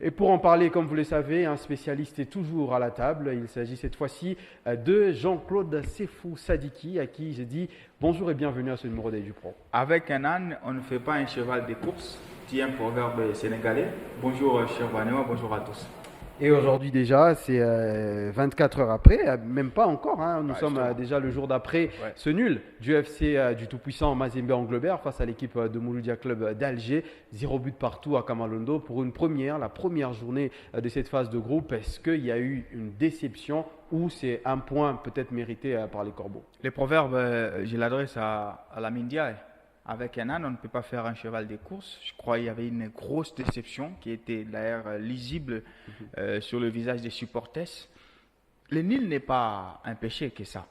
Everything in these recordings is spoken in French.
Et pour en parler, comme vous le savez, un spécialiste est toujours à la table. Il s'agit cette fois-ci de Jean-Claude Sefou Sadiki, à qui je dis bonjour et bienvenue à ce numéro d'Aïe du Pro. Avec un âne, on ne fait pas un cheval de course, dit un proverbe sénégalais. Bonjour chers Vanéois, bonjour à tous. Et aujourd'hui déjà, c'est 24 heures après, même pas encore, hein, nous sommes déjà le jour d'après ce nul du FC du tout-puissant Mazembe Anglebert face à l'équipe de Mouloudia Club d'Alger. 0 but partout à Kamalondo pour la première journée de cette phase de groupe. Est-ce qu'il y a eu une déception ou c'est un point peut-être mérité par les Corbeaux? Les proverbes, je l'adresse à la Mindia. Avec un âne, on ne peut pas faire un cheval de course. Je crois qu'il y avait une grosse déception qui était d'ailleurs lisible sur le visage des supporters. Le nil n'est pas un péché que ça.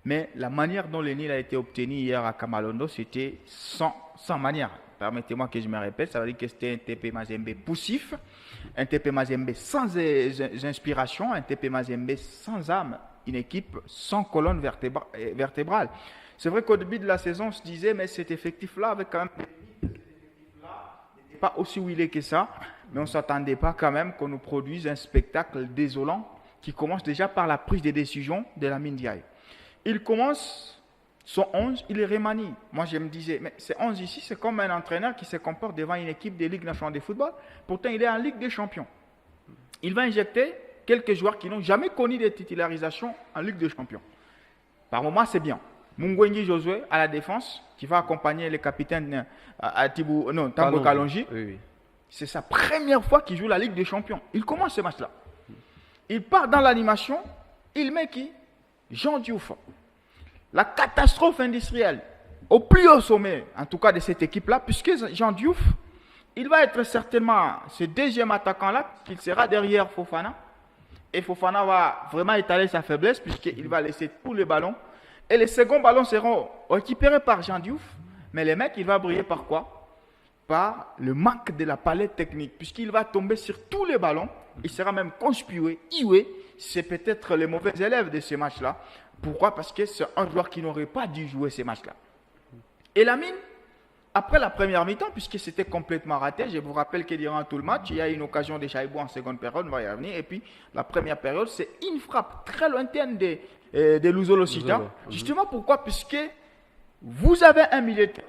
Mais la manière dont le nil a été obtenu hier à Kamalondo, c'était sans manière. Permettez-moi que je me répète, ça veut dire que c'était un TP Mazembe poussif, un TP Mazembe sans inspiration, un TP Mazembe sans âme, une équipe sans colonne vertébrale. C'est vrai qu'au début de la saison, on se disait, mais cet effectif-là, avec quand même n'était pas aussi huilé que ça, mais on ne s'attendait pas quand même qu'on nous produise un spectacle désolant qui commence déjà par la prise de décision de la Ndiaye. Il commence son 11, il remanie. Moi, je me disais, mais ce 11 ici, c'est comme un entraîneur qui se comporte devant une équipe de Ligue nationale de football. Pourtant, il est en Ligue des champions. Il va injecter quelques joueurs qui n'ont jamais connu de titularisation en Ligue des champions. Par moments, c'est bien. Mungwengi Josué à la défense, qui va accompagner le capitaine Tambo Kalonji. Oui. C'est sa première fois qu'il joue la Ligue des Champions. Il commence ce match-là. Il part dans l'animation. Il met qui? Jean Diouf. La catastrophe industrielle au plus haut sommet, en tout cas de cette équipe-là, puisque Jean Diouf, il va être certainement ce deuxième attaquant-là, qu'il sera derrière Fofana. Et Fofana va vraiment étaler sa faiblesse, puisqu'il va laisser tous les ballons. Et les seconds ballons seront récupérés par Jean Diouf. Mais le mec, il va briller par quoi? Par le manque de la palette technique. Puisqu'il va tomber sur tous les ballons. Il sera même conspué, ioué. C'est peut-être les mauvais élèves de ce match-là. Pourquoi? Parce que c'est un joueur qui n'aurait pas dû jouer ces matchs-là. Et Lamine, après la première mi-temps, puisque c'était complètement raté, je vous rappelle que durant tout le match, il y a une occasion de Chaibou en seconde période, on va y revenir. Et puis, la première période, c'est une frappe très lointaine de Luzolo Sita. Justement, pourquoi? Puisque vous avez un milieu de terrain.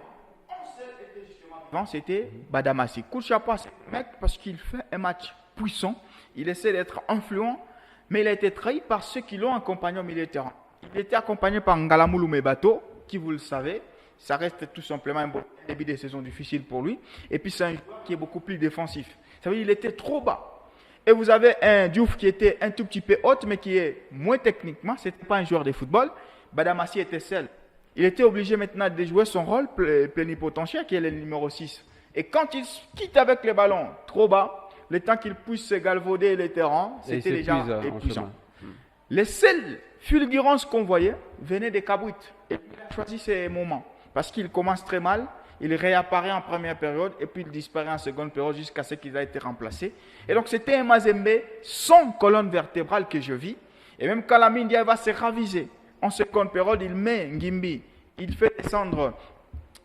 C'était Badamassi. Coup de chapeau à ce mec parce qu'il fait un match puissant. Il essaie d'être influent, mais il a été trahi par ceux qui l'ont accompagné au milieu de terrain. Il était accompagné par Ngalamoulou Mebato, qui, vous le savez, ça reste tout simplement un début de saison difficile pour lui. Et puis, c'est un joueur qui est beaucoup plus défensif. Ça veut dire qu'il était trop bas. Et vous avez un Diouf qui était un tout petit peu haut, mais qui est moins techniquement. Ce n'était pas un joueur de football. Badamassi était seul. Il était obligé maintenant de jouer son rôle plénipotentiaire, qui est le numéro 6. Et quand il quitte avec le ballon trop bas, le temps qu'il puisse se galvauder les terrains, c'était déjà épuisant. Les seules fulgurances qu'on voyait venaient des Kabouit. Et il a choisi ces moments. Parce qu'il commence très mal. Il réapparaît en première période et puis il disparaît en seconde période jusqu'à ce qu'il a été remplacé. Et donc c'était un Mazembe sans colonne vertébrale que je vis. Et même quand la Mindia va se raviser, en seconde période, il met Ngimbi, il fait descendre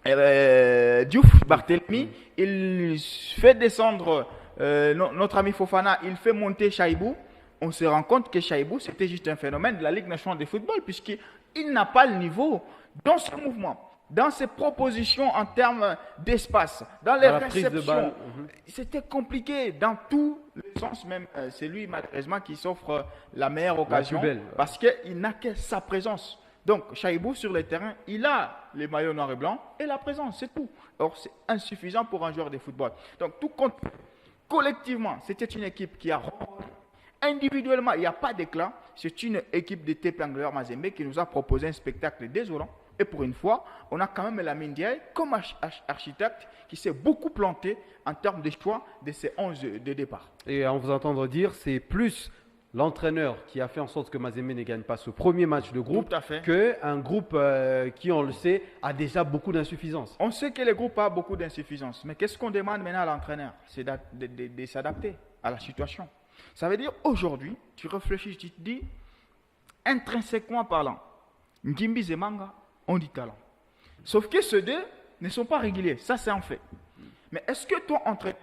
Diouf, Barthélemy, il fait descendre notre ami Fofana, il fait monter Chaibou. On se rend compte que Chaibou, c'était juste un phénomène de la Ligue nationale de football puisqu'il n'a pas le niveau dans ce mouvement. Dans ses propositions en termes d'espace, dans les réceptions, c'était compliqué dans tous les sens. Même c'est lui malheureusement qui s'offre la meilleure occasion parce qu'il n'a que sa présence. Donc Chaibou sur le terrain, il a les maillots noir et blanc et la présence, c'est tout. Or c'est insuffisant pour un joueur de football. Donc tout compte, collectivement, c'était une équipe qui a individuellement, il n'y a pas d'éclat. C'est une équipe de TP Anglebert Mazembe qui nous a proposé un spectacle désolant. Et pour une fois, on a quand même la Ndiaye comme architecte qui s'est beaucoup planté en termes de choix de ses 11 de départ. Et en vous entendre dire, c'est plus l'entraîneur qui a fait en sorte que Mazembe ne gagne pas ce premier match de groupe qu'un groupe qui, on le sait, a déjà beaucoup d'insuffisance. On sait que le groupe a beaucoup d'insuffisance. Mais qu'est-ce qu'on demande maintenant à l'entraîneur? C'est de s'adapter à la situation. Ça veut dire aujourd'hui, tu réfléchis, tu te dis, intrinsèquement parlant, Ngimbi Zemanga ont du talent. Sauf que ceux deux ne sont pas réguliers. Ça, c'est un fait. Mais est-ce que toi, entraîneur,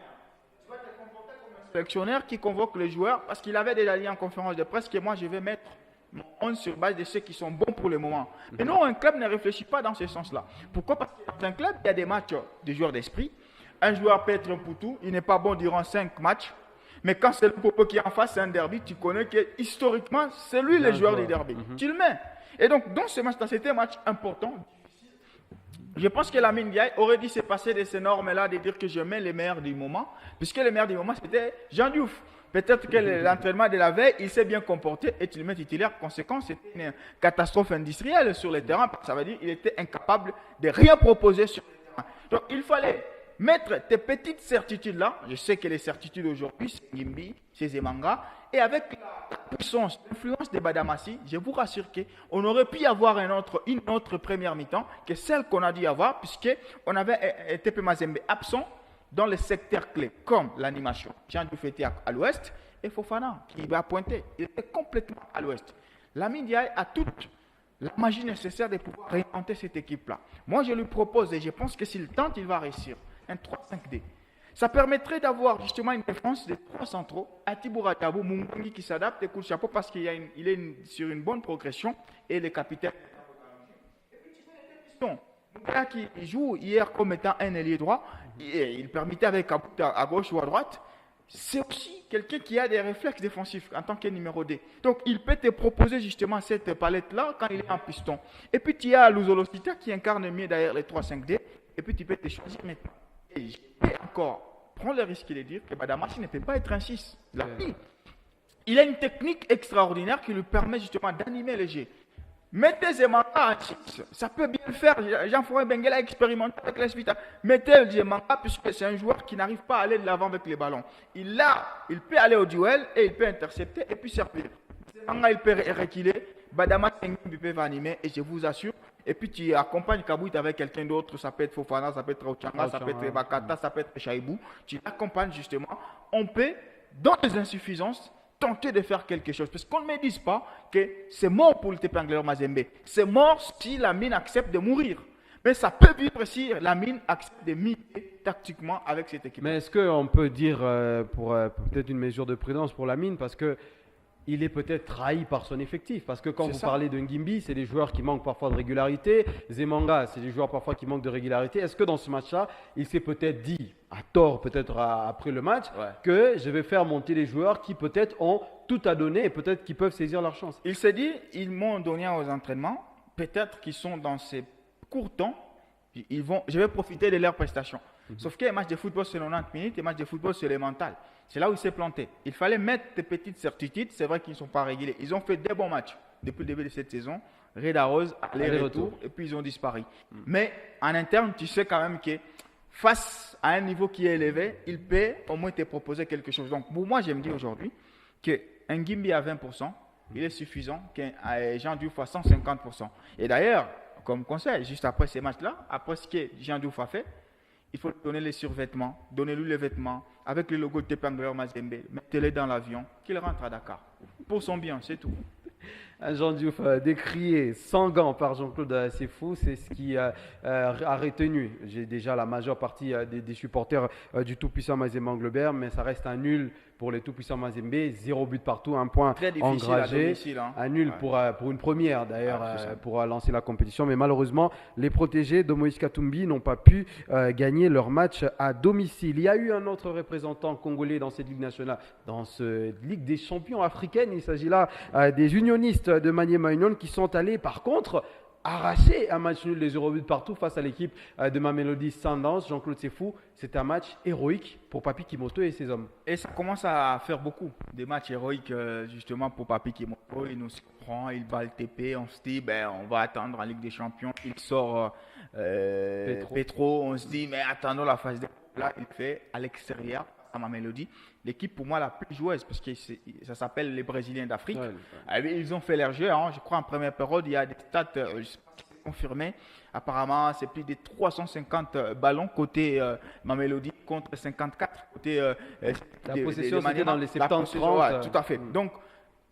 tu vas te comporter comme un sélectionneur qui convoque les joueurs parce qu'il avait déjà dit en conférence de presse que moi, je vais mettre mon 11 sur base de ceux qui sont bons pour le moment. Mais non, un club ne réfléchit pas dans ce sens-là. Pourquoi? Parce que dans un club, il y a des matchs de joueurs d'esprit. Un joueur peut être un poutou, il n'est pas bon durant 5 matchs. Mais quand c'est le Popo qui est en face, c'est un derby, tu connais que historiquement, c'est lui le joueur du derby. Tu le mets. Et donc, dans ce match-là, c'était un match important. Je pense que Lamine Ndiaye aurait dû se passer de ces normes-là, de dire que je mets les meilleurs du moment, puisque les meilleurs du moment, c'était Jean Diouf. Peut-être que l'entraînement de la veille, il s'est bien comporté et tu le mets titulaire. Conséquent, c'était une catastrophe industrielle sur le terrain. Ça veut dire qu'il était incapable de rien proposer sur le terrain. Donc, il fallait mettre tes petites certitudes-là. Je sais que les certitudes aujourd'hui, c'est Ngimbi, c'est Zemanga. Et avec la puissance, l'influence de Badamassi, je vous rassure qu'on aurait pu avoir une autre première mi-temps que celle qu'on a dû avoir, puisqu'on avait TP Mazembe absent dans les secteurs clés, comme l'animation. Jean Diouf était à l'ouest et Fofana qui va pointer. Il était complètement à l'ouest. Lamine Ndiaye a toute la magie nécessaire de pouvoir réinventer cette équipe-là. Moi, je lui propose, et je pense que s'il tente, il va réussir, un 3-5-D. Ça permettrait d'avoir justement une défense de 3 centraux, Atibou Ratabou, Mungungi qui s'adapte et coup de chapeau parce qu'il est sur une bonne progression et le capitaine. Moussa qui joue hier comme étant un ailier droit, il permettait avec Kabout à gauche ou à droite. C'est aussi quelqu'un qui a des réflexes défensifs en tant que numéro D. Donc, il peut te proposer justement cette palette-là quand il est en piston. Et puis, tu as Luzolosita qui incarne mieux derrière les 3-5-D. Et puis, tu peux te choisir maintenant. Et je peux encore prendre le risque de dire que Badamassi ne peut pas être un 6. Il a une technique extraordinaire qui lui permet justement d'animer le jeu. Mettez Zemanga en 6, ça peut bien le faire. Jean-François Benguela a expérimenté avec les Vita. Mettez Zemanga puisque c'est un joueur qui n'arrive pas à aller de l'avant avec les ballons. Il peut aller au duel et il peut intercepter et puis servir. Zemanga, il peut reculer. Badama peut animer et je vous assure. Et puis tu accompagnes Kabout avec quelqu'un d'autre. Ça peut être Fofana, ça peut être Ochanga, ça peut être Bakata, ça peut être Chaibou. Tu l'accompagnes justement. On peut, dans les insuffisances, tenter de faire quelque chose. Parce qu'on ne me dise pas que c'est mort pour le TP Angleur Mazembe. C'est mort si la mine accepte de mourir. Mais ça peut vivre si la mine accepte de miner tactiquement avec cette équipe. Mais est-ce qu'on peut dire, pour peut-être une mesure de prudence pour la mine, parce que il est peut-être trahi par son effectif. Parce que quand vous parlez de Ngimbi, c'est des joueurs qui manquent parfois de régularité. Zemanga, c'est des joueurs parfois qui manquent de régularité. Est-ce que dans ce match-là, il s'est peut-être dit, à tort peut-être après le match, que je vais faire monter les joueurs qui peut-être ont tout à donner et peut-être qui peuvent saisir leur chance? Il s'est dit, ils m'ont donné aux entraînements, peut-être qu'ils sont dans ces courts temps, je vais profiter de leurs prestations. Sauf qu'un match de football, c'est 90 minutes, et un match de football, c'est le mental. C'est là où il s'est planté. Il fallait mettre des petites certitudes. C'est vrai qu'ils ne sont pas réguliers. Ils ont fait des bons matchs depuis le début de cette saison. Reda Rose, aller-retour, et puis ils ont disparu. Mais en interne, tu sais quand même que face à un niveau qui est élevé, il peut au moins te proposer quelque chose. Donc, pour moi, je me dis aujourd'hui qu'un Ngimbi à 20%, il est suffisant qu'un Jean Diouf à 150%. Et d'ailleurs, comme conseil, juste après ces matchs-là, après ce que Jean Diouf a fait, il faut donner les survêtements, donnez-lui les vêtements avec le logo de TP Angleur Mazembe, mettez-les dans l'avion, qu'il rentre à Dakar. Pour son bien, c'est tout. Jean Diouf décrié sans gants par Jean-Claude Sefou, c'est ce qui a retenu. J'ai déjà la majeure partie des supporters du tout-puissant Mazembe Anglebert, mais ça reste un nul pour les tout-puissants Mazembe, 0 but partout, 1 point engragé, un nul pour une première d'ailleurs pour lancer la compétition, mais malheureusement les protégés de Moïse Katumbi n'ont pas pu gagner leur match à domicile. Il y a eu un autre représentant congolais dans cette Ligue nationale, dans cette Ligue des champions africaine, il s'agit là des unionistes de Maniema Union qui sont allés par contre arracher un match nul des 0 buts partout face à l'équipe de Mamelodi Sundowns. Jean-Claude Sefou, c'est un match héroïque pour Papi Kimoto et ses hommes. Et ça commence à faire beaucoup des matchs héroïques justement pour Papi Kimoto. Il nous surprend, il bat le TP, on se dit on va attendre en Ligue des Champions. Il sort Petro, on se dit mais attendons la phase de là, il fait à l'extérieur à Mamelodi. L'équipe pour moi la plus joueuse parce que ça s'appelle les Brésiliens d'Afrique. Ils ont fait leur jeu, je crois en première période, il y a des stats confirmés. Apparemment, c'est plus de 350 ballons côté Mamelodi contre 54 côté la possession c'était dans les 70-30. Tout à fait. Donc,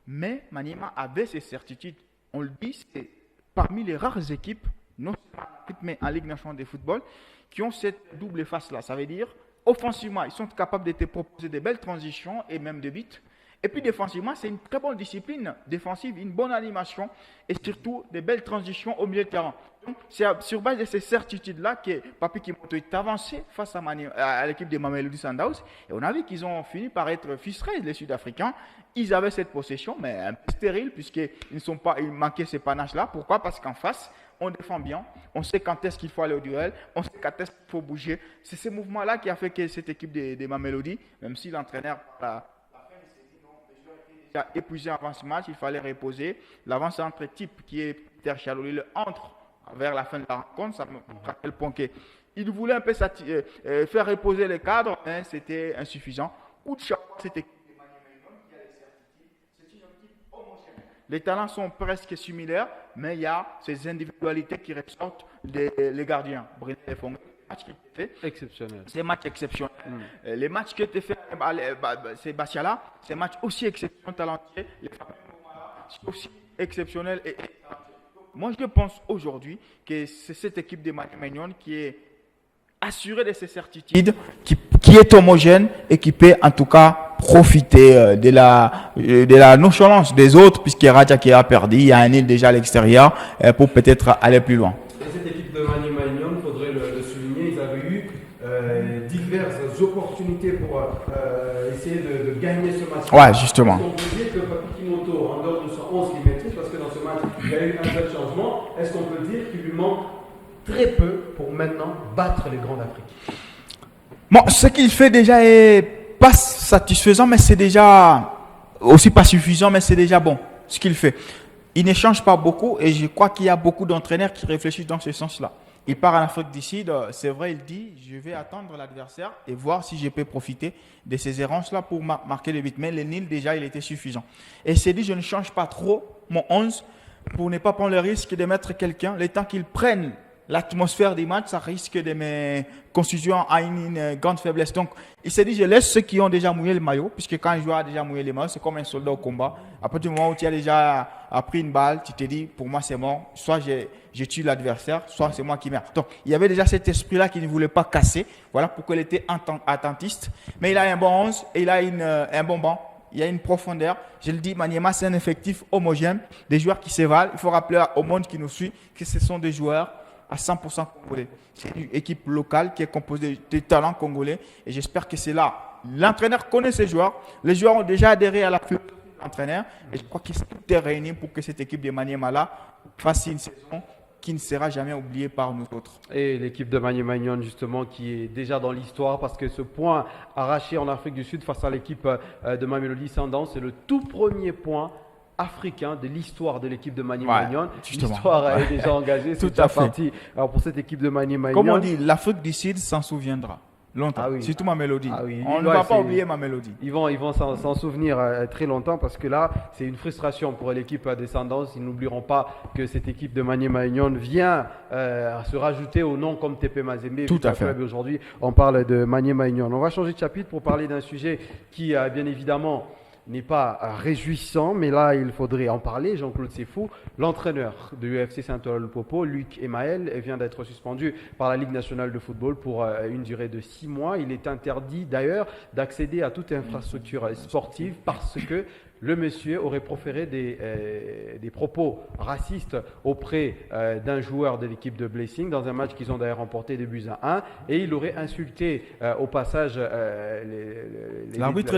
mais Maniema avait ses certitudes. On le dit, c'est parmi les rares équipes, non seulement mais en Ligue nationale de football, qui ont cette double face-là. Ça veut dire offensivement, ils sont capables de te proposer de belles transitions et même de buts. Et puis défensivement, c'est une très bonne discipline défensive, une bonne animation et surtout des belles transitions au milieu de terrain. Donc, c'est sur base de ces certitudes-là que Papy Kimoto est avancé face à l'équipe des Mamelodi Sundowns. Et on a vu qu'ils ont fini par être frustrés, les Sud-Africains. Ils avaient cette possession, mais un peu stérile, ils manquaient ces panaches-là. Pourquoi? Parce qu'en face, on défend bien, on sait quand est-ce qu'il faut aller au duel, on sait quand est-ce qu'il faut bouger. C'est ce mouvement-là qui a fait que cette équipe des Mamelodi, même si l'entraîneur a épuisé avant ce match, il fallait reposer. L'avance-centre type qui est Peter Chaloli entre vers la fin de la rencontre, ça me rappelle point qu'il voulait un peu faire reposer les cadres, mais c'était insuffisant. Coup de chapeau, cette équipe de Mani Maignan qui a les certitudes, c'est une équipe homogène. Les talents sont presque similaires, mais il y a ces individualités qui ressortent des gardiens. Brunet et Fongue. Exceptionnel. C'est un match exceptionnel. Les matchs que tu fais, c'est Batiala, c'est un match aussi exceptionnel, talentueux. Les c'est aussi exceptionnel et talentueux. Moi, je pense aujourd'hui que c'est cette équipe de Mani Maignan qui est assurée de ses certitudes, qui est homogène et qui peut en tout cas profiter de la nonchalance des autres, puisqu'il y a Raja qui a perdu, il y a un île déjà à l'extérieur pour peut-être aller plus loin. Cette équipe de Mani Maignan, il faudrait le souligner, ils avaient eu diverses opportunités pour essayer de gagner ce match. Ouais, justement. On peut dire que Papy Kimoto, en dehors de son 11 qu'il maîtrise, parce que dans ce match, il y a eu un seul changement, est-ce qu'on peut dire qu'il lui manque très peu pour maintenant battre les grands d'Afrique? Bon, ce qu'il fait déjà est pas satisfaisant, mais c'est déjà aussi pas suffisant, mais c'est déjà bon ce qu'il fait. Il ne change pas beaucoup et je crois qu'il y a beaucoup d'entraîneurs qui réfléchissent dans ce sens-là. Il part en Afrique du Sud, c'est vrai, il dit je vais attendre l'adversaire et voir si je peux profiter de ces errances-là pour marquer le but. Mais le nil, déjà, il était suffisant. Et il s'est dit je ne change pas trop mon 11 pour ne pas prendre le risque de mettre quelqu'un, le temps qu'il prenne l'atmosphère des matchs, ça risque de me constituer à une grande faiblesse. Donc, il s'est dit, je laisse ceux qui ont déjà mouillé le maillot, puisque quand un joueur a déjà mouillé le maillot, c'est comme un soldat au combat. À partir du moment où tu as déjà pris une balle, tu te dis, pour moi, c'est mort. Soit je tue l'adversaire, soit c'est moi qui meurs. Donc, il y avait déjà cet esprit-là qu'il ne voulait pas casser. Voilà pourquoi il était attentiste. Mais il a un bon 11 et il a un bon banc. Il y a une profondeur. Je le dis, Maniema, c'est un effectif homogène, des joueurs qui se valent. Il faut rappeler au monde qui nous suit que ce sont des joueurs à 100% congolais. C'est une équipe locale qui est composée de talents congolais et j'espère que c'est là. L'entraîneur connaît ses joueurs. Les joueurs ont déjà adhéré à la philosophie de l'entraîneur et je crois qu'il est réuni pour que cette équipe de Maniema-là fasse une saison qui ne sera jamais oubliée par nous autres. Et l'équipe de Mani Maignan, justement, qui est déjà dans l'histoire parce que ce point arraché en Afrique du Sud face à l'équipe de Mamelodi Sundowns, c'est le tout premier point africain de l'histoire de l'équipe de Mani Maignan. L'histoire est déjà engagée, c'est déjà parti. Alors pour cette équipe de Mani Maignan, comme on dit, l'Afrique du Sud s'en souviendra longtemps. Ah oui. Surtout Mamelodi. Ah oui. On ne va pas oublier Mamelodi. Ils vont s'en souvenir très longtemps parce que là, c'est une frustration pour l'équipe des Sundowns. Ils n'oublieront pas que cette équipe de Mani Maignan vient se rajouter au nom comme TP Mazembe. Tout à fait. Aujourd'hui, on parle de Mani Maignan. On va changer de chapitre pour parler d'un sujet qui, bien évidemment, n'est pas réjouissant, mais là, il faudrait en parler. Jean-Claude Sefou, l'entraîneur de l'UFC Saint-Olopopo, Luc Emael, vient d'être suspendu par la Ligue nationale de football pour une durée de 6 mois. Il est interdit d'ailleurs d'accéder à toute infrastructure sportive parce que le monsieur aurait proféré des propos racistes auprès d'un joueur de l'équipe de Blessing dans un match qu'ils ont d'ailleurs remporté 2-1 et il aurait insulté au passage l'arbitre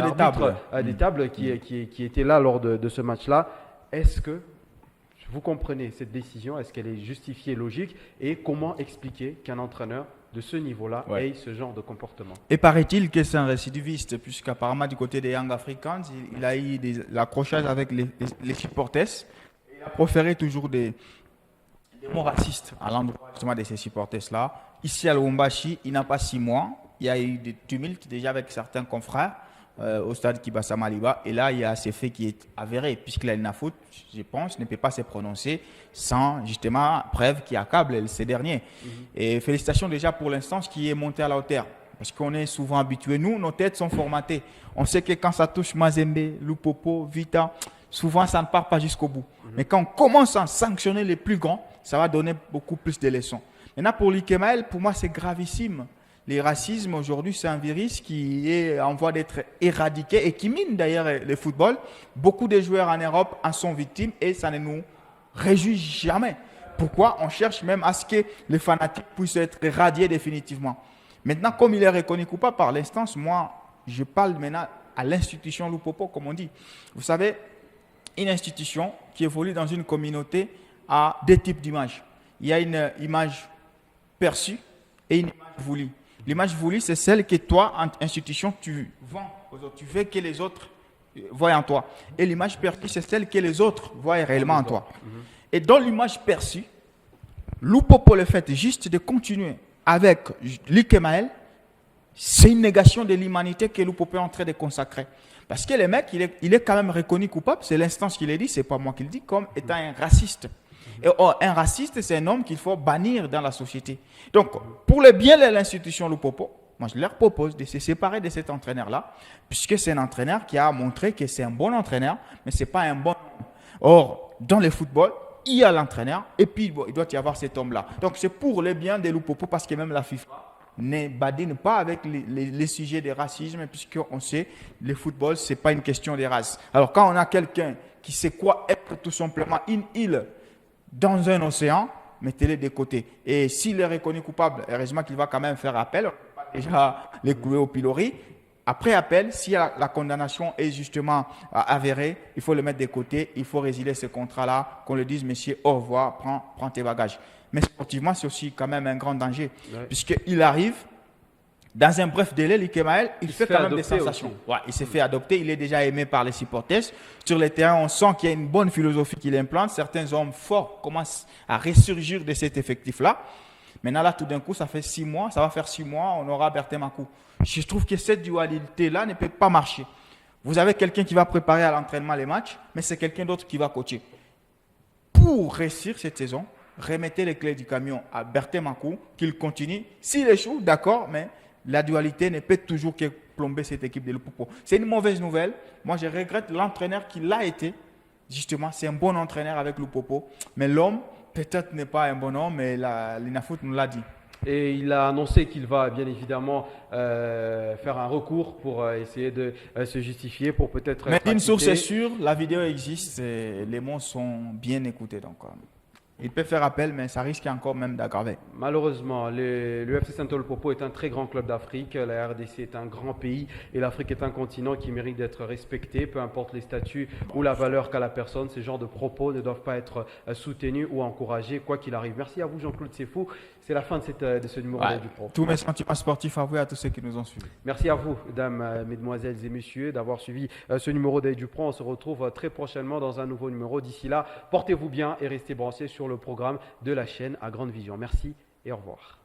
des tables qui était là lors de ce match-là. Est-ce que vous comprenez cette décision? Est-ce qu'elle est justifiée, logique? Et comment expliquer qu'un entraîneur de ce niveau-là ait ce genre de comportement? Et paraît-il que c'est un récidiviste, puisqu'apparemment du côté des Young Africans, il a eu l'accrochage avec les supporters. Il a proféré toujours des mots racistes à l'endroit justement de ces supporters-là. Ici à Lubumbashi, il n'a pas 6 mois. Il y a eu des tumultes déjà avec certains confrères au stade Kibasa Maliba. Et là, il y a ce fait qui est avéré, puisque la faute, je pense, ne peut pas se prononcer sans justement preuve qui accable ces derniers. Et félicitations déjà pour l'instance qui est montée à la hauteur. Parce qu'on est souvent habitués, nous, nos têtes sont formatées. On sait que quand ça touche Mazembe, Lupopo, Vita, souvent ça ne part pas jusqu'au bout. Mais quand on commence à sanctionner les plus grands, ça va donner beaucoup plus de leçons. Maintenant, pour Luc Emael, pour moi, c'est gravissime les racismes aujourd'hui, c'est un virus qui est en voie d'être éradiqué et qui mine d'ailleurs le football. Beaucoup de joueurs en Europe en sont victimes et ça ne nous réjouit jamais. Pourquoi? On cherche même à ce que les fanatiques puissent être éradiés définitivement. Maintenant, comme il est reconnu coupable par l'instance, moi, je parle maintenant à l'institution Lupopo, comme on dit. Vous savez, une institution qui évolue dans une communauté a deux types d'images. Il y a une image perçue et une image voulue. L'image voulue, c'est celle que toi, en institution, tu vends aux autres. Tu veux que les autres voient en toi. Et l'image perçue, c'est celle que les autres voient réellement en toi. Et dans l'image perçue, Lupopo, le fait juste de continuer avec Likemael, c'est une négation de l'humanité que Lupopo est en train de consacrer. Parce que le mec, il est quand même reconnu coupable, c'est l'instance qui l'a dit, c'est pas moi qui le dis, comme étant un raciste. Et un raciste, c'est un homme qu'il faut bannir dans la société. Donc, pour le bien de l'institution Lupopo, moi je leur propose de se séparer de cet entraîneur-là, puisque c'est un entraîneur qui a montré que c'est un bon entraîneur, mais ce n'est pas un bon homme. Or, dans le football, il y a l'entraîneur, et puis il doit y avoir cet homme-là. Donc, c'est pour le bien de Lupopo, parce que même la FIFA ne badine pas avec les sujets de racisme, puisqu'on sait, le football, ce n'est pas une question de race. Alors, quand on a quelqu'un qui sait quoi être tout simplement une île dans un océan, mettez-le de côté. Et s'il est reconnu coupable, heureusement qu'il va quand même faire appel, on ne peut pas déjà les clouer au pilori. Après appel, si la condamnation est justement avérée, il faut le mettre de côté, il faut résilier ce contrat-là, qu'on le dise, monsieur, au revoir, prends tes bagages. Mais sportivement, c'est aussi quand même un grand danger, puisqu'il arrive, dans un bref délai, Likemael, il fait quand même des sensations. Ouais, il s'est fait adopter, il est déjà aimé par les supporters. Sur le terrain, on sent qu'il y a une bonne philosophie qu'il implante. Certains hommes forts commencent à ressurgir de cet effectif-là. Maintenant, là, tout d'un coup, ça fait 6 mois, ça va faire 6 mois, on aura Bertin Makou. Je trouve que cette dualité-là ne peut pas marcher. Vous avez quelqu'un qui va préparer à l'entraînement les matchs, mais c'est quelqu'un d'autre qui va coacher. Pour réussir cette saison, remettez les clés du camion à Bertin Makou, qu'il continue. S'il échoue, d'accord, mais la dualité ne peut toujours que plomber cette équipe de Lupopo. C'est une mauvaise nouvelle. Moi, je regrette l'entraîneur qui l'a été. Justement, c'est un bon entraîneur avec Lupopo. Mais l'homme, peut-être n'est pas un bon homme, mais l'INAFOOT nous l'a dit. Et il a annoncé qu'il va bien évidemment faire un recours pour essayer de se justifier, pour peut-être... Mais une source est sûre, la vidéo existe et les mots sont bien écoutés. Donc, il peut faire appel, mais ça risque encore même d'aggraver. Malheureusement, le FC Saint-Olo Lupopo est un très grand club d'Afrique. La RDC est un grand pays et l'Afrique est un continent qui mérite d'être respecté, peu importe les statuts ou la valeur qu'a la personne. Ces genres de propos ne doivent pas être soutenus ou encouragés, quoi qu'il arrive. Merci à vous, Jean-Claude Sefou. C'est la fin de ce numéro du Pro. Tous mes sentiments sportifs avoués à tous ceux qui nous ont suivis. Merci à vous, mesdames, mesdemoiselles et messieurs, d'avoir suivi ce numéro du Pro. On se retrouve très prochainement dans un nouveau numéro. D'ici là, portez-vous bien et restez branchés sur le programme de la chaîne à Grande Vision. Merci et au revoir.